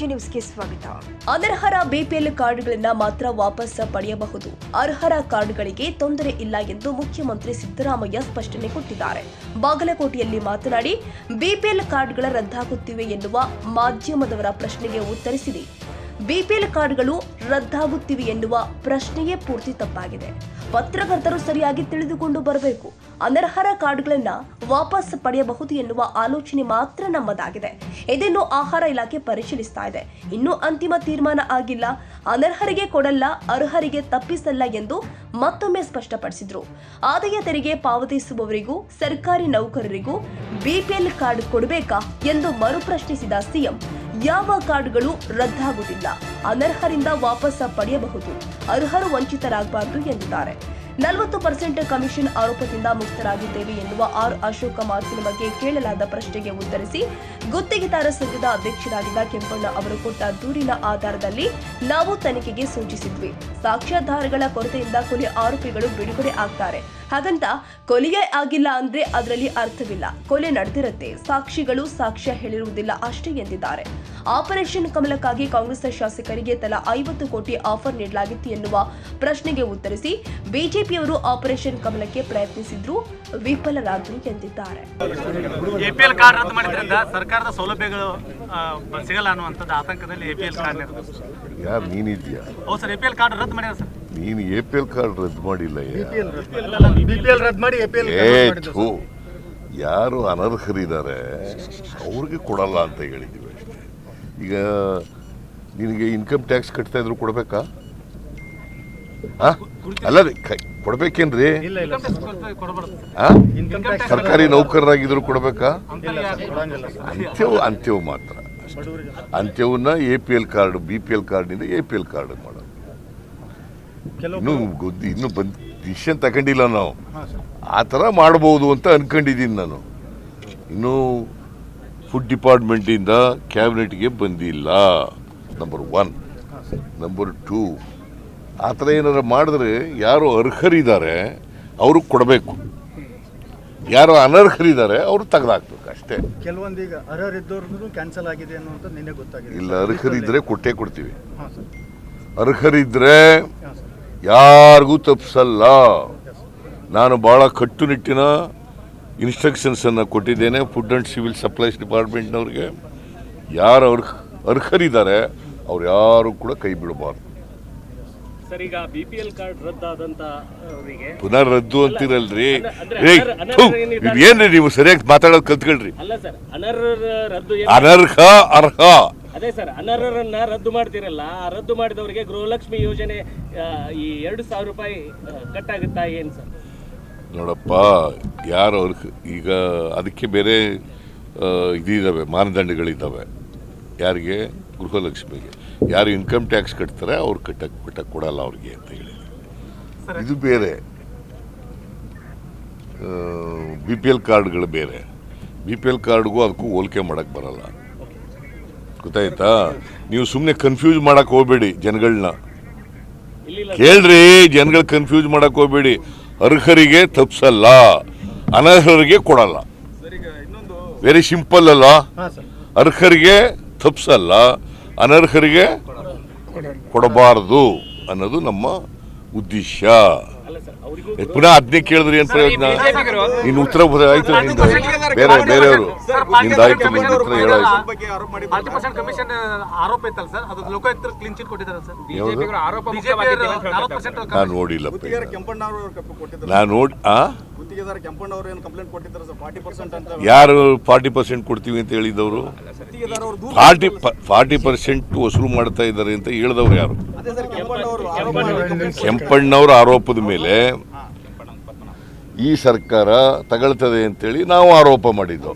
ವಿಜಯ ನ್ಯೂಸ್ಗೆ ಸ್ವಾಗತ. ಅನರ್ಹರ ಬಿಪಿಎಲ್ ಕಾರ್ಡ್ಗಳನ್ನ ಮಾತ್ರ ವಾಪಸ್ ಪಡೆಯಬಹುದು. ಅರ್ಹರ ಕಾರ್ಡ್ಗಳಿಗೆ ತೊಂದರೆ ಇಲ್ಲ ಎಂದು ಮುಖ್ಯಮಂತ್ರಿ ಸಿದ್ದರಾಮಯ್ಯ ಸ್ಪಷ್ಟನೆ ಕೊಟ್ಟಿದ್ದಾರೆ. ಬಾಗಲಕೋಟೆಯಲ್ಲಿ ಮಾತನಾಡಿ ಬಿಪಿಎಲ್ ಕಾರ್ಡ್ಗಳ ರದ್ದಾಗುತ್ತಿವೆ ಎನ್ನುವ ಮಾಧ್ಯಮದವರ ಪ್ರಶ್ನೆಗೆ ಉತ್ತರಿಸಿದೆ. ಬಿಪಿಎಲ್ ಕಾರ್ಡ್ಗಳು ರದ್ದಾಗುತ್ತಿವೆ ಎನ್ನುವ ಪ್ರಶ್ನೆಯೇ ಪೂರ್ತಿ ತಪ್ಪಾಗಿದೆ. ಪತ್ರಕರ್ತರು ಸರಿಯಾಗಿ ತಿಳಿದುಕೊಂಡು ಬರಬೇಕು. ಅನರ್ಹರ ಕಾರ್ಡ್ಗಳನ್ನ ವಾಪಸ್ ಪಡೆಯಬಹುದು ಎನ್ನುವ ಆಲೋಚನೆ ಮಾತ್ರ ನಮ್ಮದಾಗಿದೆ. ಇದನ್ನು ಆಹಾರ ಇಲಾಖೆ ಪರಿಶೀಲಿಸ್ತಾ ಇದೆ. ಇನ್ನೂ ಅಂತಿಮ ತೀರ್ಮಾನ ಆಗಿಲ್ಲ. ಅನರ್ಹರಿಗೆ ಕೊಡಲ್ಲ, ಅರ್ಹರಿಗೆ ತಪ್ಪಿಸಲ್ಲ ಎಂದು ಮತ್ತೊಮ್ಮೆ ಸ್ಪಷ್ಟಪಡಿಸಿದ್ರು. ಆದಾಯ ತೆರಿಗೆ ಪಾವತಿಸುವವರಿಗೂ ಸರ್ಕಾರಿ ನೌಕರರಿಗೂ ಬಿಪಿಎಲ್ ಕಾರ್ಡ್ ಕೊಡಬೇಕಾ ಎಂದು ಮರುಪ್ರಶ್ನಿಸಿದ ಸಿಎಂ, ಯಾವ ಕಾರ್ಡ್ಗಳು ರದ್ದಾಗುವುದಿಲ್ಲ, ಅನರ್ಹರಿಂದ ವಾಪಸ್ ಪಡೆಯಬಹುದು, ಅರ್ಹರು ವಂಚಿತರಾಗಬಾರದು ಎಂದಿದ್ದಾರೆ. 40% ಕಮಿಷನ್ ಆರೋಪದಿಂದ ಮುಕ್ತರಾಗಿದ್ದೇವೆ ಎನ್ನುವ ಆರ್ ಅಶೋಕ ಮಾತಿನ ಬಗ್ಗೆ ಕೇಳಲಾದ ಪ್ರಶ್ನೆಗೆ ಉತ್ತರಿಸಿ, ಗುತ್ತಿಗೆದಾರ ಸಂಘದ ಅಧ್ಯಕ್ಷರಾಗಿದ್ದ ಕೆಂಪಣ್ಣ ಅವರು ಕೊಟ್ಟ ದೂರಿನ ಆಧಾರದಲ್ಲಿ ನಾವು ತನಿಖೆಗೆ ಸೂಚಿಸಿದ್ವಿ. ಸಾಕ್ಷ್ಯಾಧಾರಗಳ ಕೊರತೆಯಿಂದ ಕೊಲೆ ಆರೋಪಿಗಳು ಬಿಡುಗಡೆ ಆಗ್ತಾರೆ. ಹಾಗಂತ ಕೊಲೆಯೇ ಆಗಿಲ್ಲ ಅಂದ್ರೆ ಅದರಲ್ಲಿ ಅರ್ಥವಿಲ್ಲ. ಕೊಲೆ ನಡೆದಿರುತ್ತೆ, ಸಾಕ್ಷಿಗಳು ಸಾಕ್ಷ್ಯ ಹೇಳಿರುವುದಿಲ್ಲ ಅಷ್ಟೇ ಎಂದಿದ್ದಾರೆ. ಆಪರೇಷನ್ ಕಮಲಕ್ಕಾಗಿ ಕಾಂಗ್ರೆಸ್ ಶಾಸಕರಿಗೆ ತಲಾ 50 ಕೋಟಿ ಆಫರ್ ನೀಡಲಾಗಿತ್ತು ಎನ್ನುವ ಪ್ರಶ್ನೆಗೆ ಉತ್ತರಿಸಿ, ಬಿಜೆಪಿಯವರು ಆಪರೇಷನ್ ಕಮಲಕ್ಕೆ ಪ್ರಯತ್ನಿಸಿದ್ರು, ವಿಫಲರಾದರು ಎಂದಿದ್ದಾರೆ. ಎಪಿಎಲ್ ಕಾರ್ಡ್ ರದ್ದು ಮಾಡಿದ್ರಿಂದ ಸರ್ಕಾರದ ಸೌಲಭ್ಯಗಳು ಸಿಗಲ್ಲ ಅನ್ನುವಂಥದ್ದು ಆತಂಕದಲ್ಲಿ ಎಪಿಎಲ್ ಕಾರ್ಡ್ ಯಾರು ನೀನಿದ್ಯಾ? ಹೌದು ಸರ್, ಎಪಿಎಲ್ ಕಾರ್ಡ್ ರದ್ದು ಮಾಡಿದ್ರೆ ಸರ್. ನೀನು ಎಪಿಎಲ್ ಕಾರ್ಡ್ ರದ್ದು ಮಾಡಿಲ್ಲ. ಬಿಪಿಎಲ್ ರದ್ದು ಮಾಡಿ ಎಪಿಎಲ್ ಯಾರು ಅನರ್ಹರಿದ್ದಾರೆ ಅವ್ರಿಗೆ ಕೊಡಲ್ಲ ಅಂತ ಹೇಳಿದ್ದೀವಿ ಅಷ್ಟೇ. ಈಗ ನಿನಗೆ ಇನ್ಕಮ್ ಟ್ಯಾಕ್ಸ್ ಕಟ್ತಾ ಇದ್ರು ಕೊಡ್ಬೇಕಾ? ಅಲ್ಲ ಕೊಡ್ಬೇಕೇನ್ರಿ? ಸರ್ಕಾರಿ ನೌಕರರಾಗಿದ್ರು ಕೊಡ್ಬೇಕಾ? ಅಂತ್ಯವು ಮಾತ್ರ. ಅಂತ್ಯವನ್ನ ಎಪಿಎಲ್ ಕಾರ್ಡ್, ಬಿಪಿಎಲ್ ಕಾರ್ಡ್ನಿಂದ ಎಪಿಎಲ್ ಕಾರ್ಡ್ ಮಾಡೋದು. ಇನ್ನು ಡಿಸಿಷನ್ ತಗೊಂಡಿಲ್ಲ ನಾವು. ಆ ಥರ ಮಾಡ್ಬೋದು ಅಂತ ಅನ್ಕೊಂಡಿದ್ದೀನಿ ನಾನು. ಇನ್ನು ಫುಡ್ ಡಿಪಾರ್ಟ್ಮೆಂಟಿಂದ ಕ್ಯಾಬಿನೆಟ್ಗೆ ಬಂದಿಲ್ಲ, ನಂಬರ್ 1. ನಂಬರ್ 2, ಆ ಥರ ಏನಾರು ಮಾಡಿದ್ರೆ ಯಾರು ಅರ್ಹರಿದ್ದಾರೆ ಅವ್ರಿಗೆ ಕೊಡಬೇಕು, ಯಾರು ಅನರ್ಹರಿದ್ದಾರೆ ಅವರು ತೆಗೆದಾಕ್ಬೇಕು ಅಷ್ಟೇ. ಕೆಲವೊಂದೀಗ ಅರ್ಹರಿದ್ದವ್ರು ಕ್ಯಾನ್ಸಲ್ ಆಗಿದೆ ಅನ್ನೋಂಥ ನಿನ್ನೆ ಗೊತ್ತಾಗಿದೆ. ಇಲ್ಲ, ಅರ್ಹರಿದ್ರೆ ಕೊಟ್ಟೇ ಕೊಡ್ತೀವಿ. ಅರ್ಹರಿದ್ರೆ ಯಾರಿಗೂ ತಪ್ಪಿಸಲ್ಲ. ನಾನು ಭಾಳ ಕಟ್ಟುನಿಟ್ಟಿನ ಇನ್ಸ್ಟ್ರಕ್ಷನ್ಸನ್ನು ಕೊಟ್ಟಿದ್ದೇನೆ ಫುಡ್ ಆ್ಯಂಡ್ ಸಿವಿಲ್ ಸಪ್ಲೈಸ್ ಡಿಪಾರ್ಟ್ಮೆಂಟ್ನವ್ರಿಗೆ. ಯಾರು ಅರ್ಹರಿದ್ದಾರೆ ಅವ್ರು ಯಾರು ಕೂಡ ಕೈ ಬಿಡಬಾರ್ದು. ಸರ್, ಈಗ ಬಿಪಿಎಲ್ ಕಾರ್ಡ್ ರದ್ದಾದಂತ ಪುನಃ ರದ್ದು ಅಂತೀರಲ್ರಿ. ಏನ್ರಿ ನೀವು ಸರಿಯಾಗಿ ಮಾತಾಡೋದು ಕಲ್ತ್ಕೊಳ್ರಿ. ಅನರ್ಹ ಅರ್ಹ. ಅದೇ ಸರ್, ಅನರ್ಹರನ್ನ ರದ್ದು ಮಾಡ್ತಿರಲ್ಲ, ರದ್ದು ಮಾಡಿದವರಿಗೆ ಗೃಹಲಕ್ಷ್ಮಿ ಯೋಜನೆ ಈ 2,000 ರೂಪಾಯಿ ಕಟ್ ಆಗುತ್ತಾ ಏನು ಸರ್? ನೋಡಪ್ಪ, ಯಾರು ಈಗ ಅದಕ್ಕೆ ಬೇರೆ ಇದಿದ್ದಾವೆ, ಮಾನದಂಡಗಳಿದ್ದಾವೆ. ಯಾರಿಗೆ? ಗೃಹಲಕ್ಷ್ಮಿಗೆ. ಯಾರು ಇನ್ಕಮ್ ಟ್ಯಾಕ್ಸ್ ಕಟ್ತಾರೆ ಅವ್ರು ಕಟ್ಟಕ್ಕೆ ಕೊಡಲ್ಲ ಅವ್ರಿಗೆ ಅಂತ ಹೇಳಿ. ಇದು ಬೇರೆ. ಬಿಪಿಎಲ್ ಕಾರ್ಡ್ಗಳು ಬೇರೆ. ಬಿಪಿಎಲ್ ಕಾರ್ಡ್ಗೂ ಅದಕ್ಕೂ ಹೋಲಿಕೆ ಮಾಡಕ್ಕೆ ಬರಲ್ಲ. ಗೊತ್ತಾಯ್ತಾ? ನೀವು ಸುಮ್ಮನೆ ಕನ್ಫ್ಯೂಸ್ ಮಾಡಕ್ಕೆ ಹೋಗ್ಬೇಡಿ ಜನಗಳನ್ನ. ಕೇಳ್ರಿ, ಜನಗಳು ಕನ್ಫ್ಯೂಸ್ ಮಾಡಕ್ಕೆ ಹೋಗ್ಬೇಡಿ. ಅರ್ಹರಿಗೆ ತಪ್ಪಿಸಲ್ಲ, ಅನರ್ಹರಿಗೆ ಕೊಡಲ್ಲ. ವೆರಿ ಸಿಂಪಲ್ ಅಲ್ಲ? ಅರ್ಹರಿಗೆ ತಪ್ಪಿಸಲ್ಲ, ಅನರ್ಹರಿಗೆ ಕೊಡಬಾರದು ಅನ್ನೋದು ನಮ್ಮ ಉದ್ದೇಶ. ಪುನಃ ಅದನ್ನೇ ಕೇಳಿದ್ರಿ ಏನ್ ಪ್ರಯೋಜನ? ನಿನ್ನ ಉತ್ತರ ಆಯ್ತು, ಬೇರೆಯವರು ನಿಂದಾಯ್ತು, ನಿನ್ನ ಉತ್ತರ ಹೇಳಾಯ್ತು. ನಾನು ನೋಡಿಲ್ಲಪ್ಪ. ಯಾರು 40% ಕೊಡ್ತೀವಿ ಅಂತ ಹೇಳಿದವರು? 40% ವಸೂಲು ಮಾಡ್ತಾ ಇದ್ದಾರೆ ಅಂತ ಹೇಳಿದವ್ರು ಯಾರು? ಕೆಂಪಣ್ಣವರ ಆರೋಪದ ಮೇಲೆ ಈ ಸರ್ಕಾರ ತಗೊಳ್ತದೆ ಅಂತೇಳಿ ನಾವು ಆರೋಪ ಮಾಡಿದ್ದು,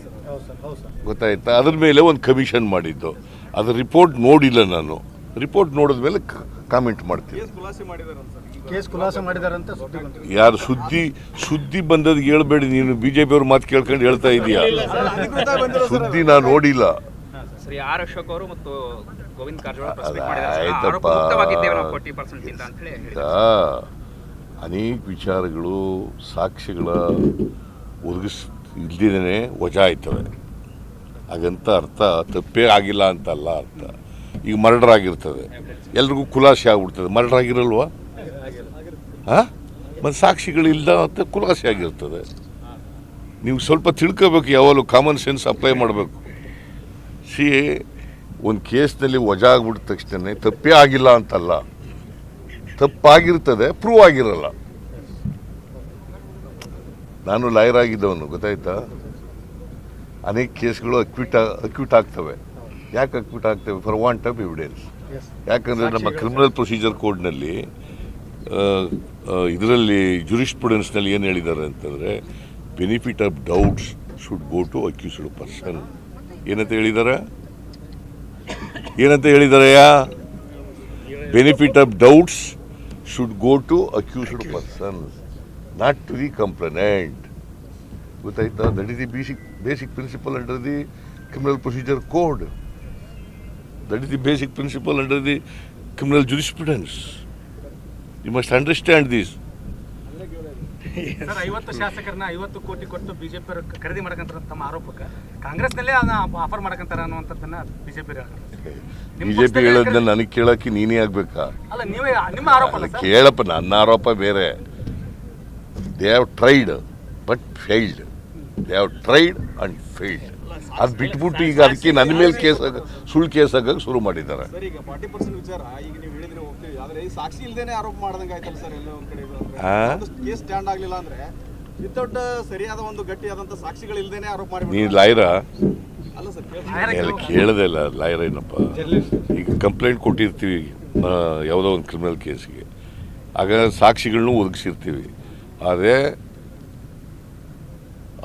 ಗೊತ್ತಾಯ್ತಾ? ಅದ್ರ ಮೇಲೆ ಒಂದು ಕಮಿಷನ್ ಮಾಡಿದ್ದು. ಅದ್ರ ರಿಪೋರ್ಟ್ ನೋಡಿಲ್ಲ ನಾನು. ರಿಪೋರ್ಟ್ ನೋಡಿದ ಮೇಲೆ ಕಾಮೆಂಟ್ ಮಾಡ್ತೀನಿ. ಯಾರು ಸುದ್ದಿ ಬಂದದ್ದು ಹೇಳ್ಬೇಡಿ. ನೀನು ಬಿಜೆಪಿ ಅವ್ರ ಮಾತು ಕೇಳ್ಕೊಂಡು ಹೇಳ್ತಾ ಇದೀಯಾ? ಸುದ್ದಿ ನಾನು ನೋಡಿಲ್ಲ. ಅನೇಕ ವಿಚಾರಗಳು ಸಾಕ್ಷಿಗಳ ಇಲ್ದೇನೆ ವಜಾ ಆಯ್ತವೆ. ಹಾಗಂತ ಅರ್ಥ ತಪ್ಪೇ ಆಗಿಲ್ಲ ಅಂತಲ್ಲ ಅರ್ಥ. ಈಗ ಮರ್ಡರ್ ಆಗಿರ್ತದೆ, ಎಲ್ರಿಗೂ ಖುಲಾಸೆ ಆಗ್ಬಿಡ್ತದೆ. ಮರ್ಡರ್ ಆಗಿರಲ್ವಾ? ಹಾಂ, ಮತ್ತು ಸಾಕ್ಷಿಗಳಿಲ್ಲ ಅಂತ ಖುಲಾಸೆ ಆಗಿರ್ತದೆ. ನೀವು ಸ್ವಲ್ಪ ತಿಳ್ಕೋಬೇಕು, ಯಾವಾಗಲೂ ಕಾಮನ್ ಸೆನ್ಸ್ ಅಪ್ಲೈ ಮಾಡಬೇಕು. ಒಂದು ಕೇಸ್ನಲ್ಲಿ ವಜಾ ಆಗ್ಬಿಟ್ಟ ತಕ್ಷಣ ತಪ್ಪೇ ಆಗಿಲ್ಲ ಅಂತಲ್ಲ, ತಪ್ಪಾಗಿರ್ತದೆ, ಪ್ರೂವ್ ಆಗಿರಲ್ಲ. ನಾನು ಲಾಯರ್ ಆಗಿದ್ದವನು, ಗೊತ್ತಾಯ್ತಾ? ಅನೇಕ ಕೇಸ್ಗಳು ಅಕ್ಯೂಟ್ ಆಗ್ತವೆ. ಯಾಕೆ ಅಕ್ಯೂಟ್ ಆಗ್ತವೆ? For want of evidence. ಯಾಕಂದರೆ ನಮ್ಮ ಕ್ರಿಮಿನಲ್ ಪ್ರೊಸೀಜರ್ ಕೋಡ್ನಲ್ಲಿ ಇದರಲ್ಲಿ ಜುರಿಸ್ಪ್ರುಡೆನ್ಸ್ನಲ್ಲಿ ಏನು ಹೇಳಿದ್ದಾರೆ ಅಂತಂದರೆ, benefit of doubts should go to accused person. ಏನಂತ ಹೇಳಿದ್ದಾರೆ? Benefit of doubts should go to accused person, not to the complainant. ಗೊತ್ತಾಯ್ತಾ? That is the basic principle under the criminal procedure code. That is the basic principle under the criminal jurisprudence. You must understand this. 50 ಶಾಸಕರನ್ನ 50 ಕೋಟಿ ಕೊಟ್ಟು BJP ಖರೀದಿ ಮಾಡಕಂತಾರ ತಮ್ಮ ಆರೋಪಕ್ಕೆ ಕಾಂಗ್ರೆಸ್ನಲ್ಲೇ offer ಮಾಡಕಂತಾರ ಅನ್ನುವಂಥದ್ದನ್ನ BJP ಹೇಳೋದನ್ನ ನನಗೆ ಕೇಳಕ್ಕೆ ನೀನೇ ಆಗ್ಬೇಕಾ? ಅಲ್ಲ, ನೀವೇ ನಿಮ್ಮ ಆರೋಪ ಅಲ್ಲ ಸರ್? ಕೇಳಪ್ಪ, ನನ್ನ ಆರೋಪ ಬೇರೆ. They have tried but failed. They have tried and failed. ಅದು ಬಿಟ್ಬಿಟ್ಟು ಈಗ ಅದಕ್ಕೆ ನನ್ನ ಮೇಲೆ ಸುಳ್ಳು ಕೇಸ್ ಆಗಕ್ಕೆ ಶುರು ಮಾಡಿದ್ದಾರೆ. ಸರ್, ಈಗ 40% ವಿಚಾರ ಈಗ ನೀವು ಹೇಳಿದ್ರೆ ಹೋಗ್ತೀವಿ, ಆದ್ರೆ ಈ ಸಾಕ್ಷಿ ಇಲ್ದೇನೆ ಆರೋಪ ಮಾಡ್ದಂಗೆ ಆಯ್ತಲ್ಲ ಸರ್. ಎಲ್ಲ ಒಂದ್ ಕಡೆ ಕೇಸ್ ಸ್ಟ್ಯಾಂಡ್ ಆಗ್ಲಿಲ್ಲ ಅಂದ್ರೆ ವಿತೌಟ್ ಸರಿಯಾದ ಒಂದು ಗಟ್ಟಿಯಾದಂತ ಸಾಕ್ಷಿಗಳು ಇಲ್ದೇನೆ ಆರೋಪ ಮಾಡಿ. ನೀನು ಲಾಯರಾ? ಅಲ್ಲ ಸರ್, ಕೇಳದೆ ಇಲ್ಲ. ಲಾಯರ್ ಏನಪ್ಪ, ಈಗ ಕಂಪ್ಲೇಂಟ್ ಕೊಟ್ಟಿರ್ತೀವಿ ಯಾವುದೋ ಒಂದು ಕ್ರಿಮಿನಲ್ ಕೇಸ್ಗೆ, ಆಗ ಸಾಕ್ಷಿಗಳನ್ನೂ ಒದಗಿಸಿರ್ತೀವಿ. ಆದರೆ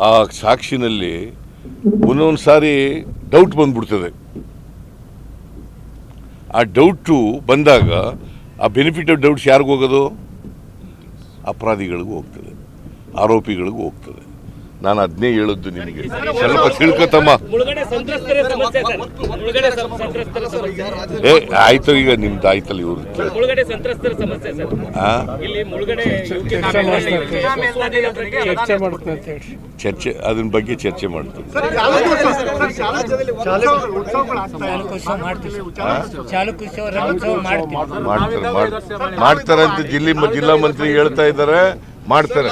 ಆ ಸಾಕ್ಷಿನಲ್ಲಿ ಒಂದೊಂದು ಸಾರಿ ಡೌಟ್ ಬಂದ್ಬಿಡ್ತದೆ. ಆ ಡೌಟು ಬಂದಾಗ ಆ ಬೆನಿಫಿಟ್ ಆಫ್ ಡೌಟ್ಸ್ ಯಾರಿಗೂ ಹೋಗೋದು? ಅಪರಾಧಿಗಳಿಗೂ ಹೋಗ್ತದೆ, ಆರೋಪಿಗಳಿಗೂ ಹೋಗ್ತದೆ. ನಾನು ಅದನ್ನೇ ಹೇಳದ್ದು ನಿಮಗೆ, ಸ್ವಲ್ಪ ತಿಳ್ಕೊತಮ್ಮ. ಆಯ್ತು, ಈಗ ನಿಮ್ದು ಆಯ್ತಲ್ಲ, ಇವ್ರು ಚರ್ಚೆ, ಅದ್ರ ಬಗ್ಗೆ ಚರ್ಚೆ ಮಾಡ್ತೀನಿ. ಮಾಡ್ತಾರೆ ಅಂತ ಜಿಲ್ಲಾ ಮಂತ್ರಿ ಹೇಳ್ತಾ ಇದ್ದಾರೆ. ಮಾಡ್ತಾರೆ,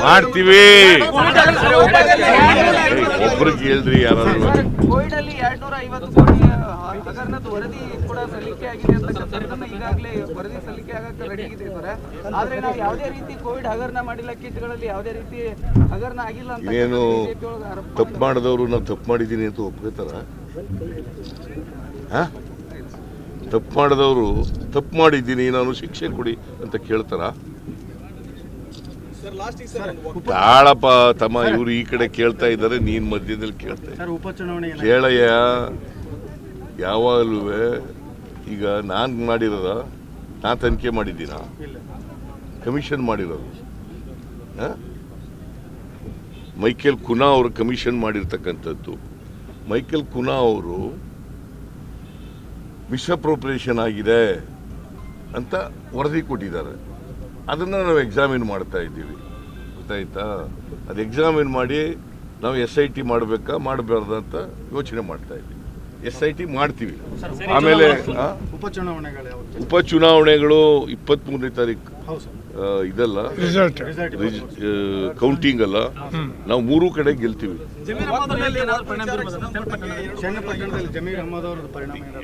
ಮಾಡ್ತೀವಿ. ಒಬ್ರಿಗೆ ಹೇಳ್ರಿ ಯಾರಾದ್ರು. ಕೋವಿಡ್ ಅಲ್ಲಿ 250 ಕೋಟಿ ಹಗರಣದ ವರದಿ ಕೂಡ ಸಲ್ಲಿಕೆ ಆಗಿದೆ ಅಂತ ಈಗಾಗಲೇ ವರದಿ ಸಲ್ಲಿಕೆ ಆಗಕ್ಕೆ ರೆಡಿ ಇದೆ ಸರ್. ಆದ್ರೆ ನಾವು ಯಾವುದೇ ರೀತಿ ಕೋವಿಡ್ ಹಗರಣ ಮಾಡಿಲ್ಲ, ಕಿಟ್ಗಳಲ್ಲಿ ಯಾವುದೇ ರೀತಿ ಹಗರಣ ಆಗಿಲ್ಲ ಅಂತ ಏನು ತಪ್ಪು ಮಾಡಿದವರು ನಾವು ತಪ್ಪು ಮಾಡಿದ್ದೀನಿ ಅಂತ ಒಪ್ಕೋತಾರ? ತಪ್ಪು ಮಾಡಿದವರು ತಪ್ಪು ಮಾಡಿದ್ದೀನಿ ನಾನು ಶಿಕ್ಷೆ ಕೊಡಿ ಅಂತ ಕೇಳ್ತಾರ? ತಾಳಪ್ಪ ತಮ್ಮ, ಇವ್ರು ಈ ಕಡೆ ಕೇಳ್ತಾ ಇದ್ದಾರೆ, ನೀನ್ ಮಧ್ಯದಲ್ಲಿ ಕೇಳ್ತಾ ಇದ್ದಾರೆ. ಕೇಳಯ್ಯ, ಯಾವಾಗಲೂ ಈಗ ನಾನು ಮಾಡಿರೋದ? ನಾನು ತನಿಖೆ ಮಾಡಿದ್ದೀನ? ಕಮಿಷನ್ ಮಾಡಿರೋದು ಮೈಕೆಲ್ ಕುನಾ ಅವರು ಕಮಿಷನ್ ಮಾಡಿರ್ತಕ್ಕಂಥದ್ದು. ಮೈಕೆಲ್ ಕುನಾ ಅವರು ಮಿಸ್ಅಪ್ರೋಪ್ರಿಯೇಷನ್ ಆಗಿದೆ ಅಂತ ವರದಿ ಕೊಟ್ಟಿದ್ದಾರೆ. ಅದನ್ನು ನಾವು ಎಕ್ಸಾಮಿನ್ ಮಾಡ್ತಾ ಇದ್ದೀವಿ, ಗೊತ್ತಾಯ್ತಾ? ಅದು ಎಕ್ಸಾಮಿನ್ ಮಾಡಿ ನಾವು SIT ಮಾಡಬೇಕಾ ಮಾಡಬಾರ್ದು ಅಂತ ಯೋಚನೆ ಮಾಡ್ತಾ ಇದ್ದೀವಿ. SIT ಮಾಡ್ತೀವಿ. ಆಮೇಲೆ ಉಪಚುನಾವಣೆಗಳು 23ನೇ ತಾರೀಕು ಇದಲ್ಲ, ಕೌಂಟಿಂಗ್ ಅಲ್ಲ, ನಾವು 3 ಕಡೆ ಗೆಲ್ತೀವಿ.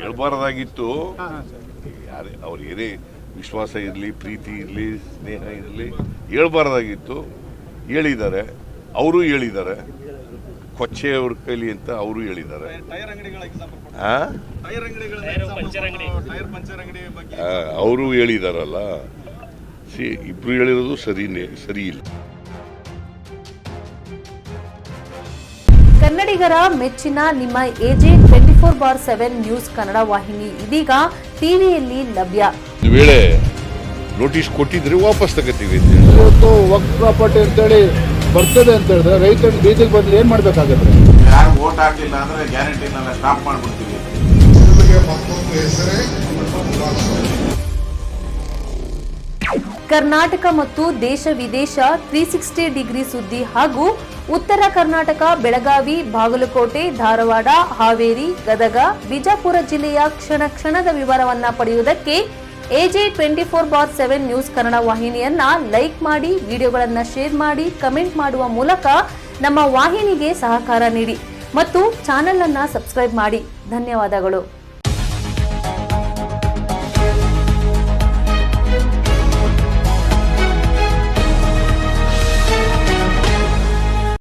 ಹೇಳ್ಬಾರ್ದಾಗಿತ್ತು. ಅವ್ರು ಏನೇ ವಿಶ್ವಾಸ ಇರಲಿ, ಪ್ರೀತಿ ಇರಲಿ, ಸ್ನೇಹ ಇರಲಿ, ಹೇಳ್ಬಾರ್ದಾಗಿತ್ತು. ಹೇಳಿದ್ದಾರೆ, ಅವರು ಹೇಳಿದ್ದಾರೆ. ಕೊಚ್ಚೆ ಅವ್ರ ಕೈಲಿ ಅಂತ ಅವರು ಹೇಳಿದ್ದಾರೆ. ಅವರು ಹೇಳಿದಾರಲ್ಲ, ಇಬ್ರು ಹೇಳಿರೋದು ಸರಿ ಇಲ್ಲ. ಕನ್ನಡಿಗರ ಮೆಚ್ಚಿನ ನಿಮ್ಮ AJ 24/7 ನ್ಯೂಸ್ ಕನ್ನಡ ವಾಹಿನಿ ಇದೀಗ ಟಿವಿಯಲ್ಲಿ ಲಭ್ಯ. ಒಂದು ವೇಳೆ ನೋಟಿಸ್ ಕೊಟ್ಟಿದ್ರೆ ವಾಪಸ್ ತಗೋತೀವಿ ಅಂತ ಹೇಳಿ. ಇವತ್ತು ವಕ್ಫ್ ಪ್ರಾಪರ್ಟಿ ಅಂತೇಳಿ ಬರ್ತದೆ ಅಂತ ಹೇಳಿದ್ರೆ ರೈತರು ಬೀದಿಗೆ ಬದಲು ಏನ್ ಮಾಡ್ಬೇಕಾಗತ್ತೆ? ಯಾರು ವೋಟ್ ಹಾಕಲಿಲ್ಲ ಅಂದ್ರೆ ಗ್ಯಾರಂಟಿನೆಲ್ಲ ಸ್ಟಾಪ್ ಮಾಡ್ಬಿಡ್ತೀವಿ. ಕರ್ನಾಟಕ ಮತ್ತು ದೇಶ ವಿದೇಶ 360 ಡಿಗ್ರಿ ಸುದ್ದಿ ಹಾಗೂ ಉತ್ತರ ಕರ್ನಾಟಕ ಬೆಳಗಾವಿ, ಬಾಗಲಕೋಟೆ, ಧಾರವಾಡ, ಹಾವೇರಿ, ಗದಗ, ಬಿಜಾಪುರ ಜಿಲ್ಲೆಯ ಕ್ಷಣ ಕ್ಷಣದ ವಿವರವನ್ನ ಪಡೆಯುವುದಕ್ಕೆ AJ 24/7 ನ್ಯೂಸ್ ಕನ್ನಡ ವಾಹಿನಿಯನ್ನ ಲೈಕ್ ಮಾಡಿ, ವಿಡಿಯೋಗಳನ್ನ ಶೇರ್ ಮಾಡಿ, ಕಮೆಂಟ್ ಮಾಡುವ ಮೂಲಕ ನಮ್ಮ ವಾಹಿನಿಗೆ ಸಹಕಾರ ನೀಡಿ ಮತ್ತು ಚಾನೆಲ್ ಅನ್ನ ಸಬ್ಸ್ಕ್ರೈಬ್ ಮಾಡಿ. ಧನ್ಯವಾದಗಳು.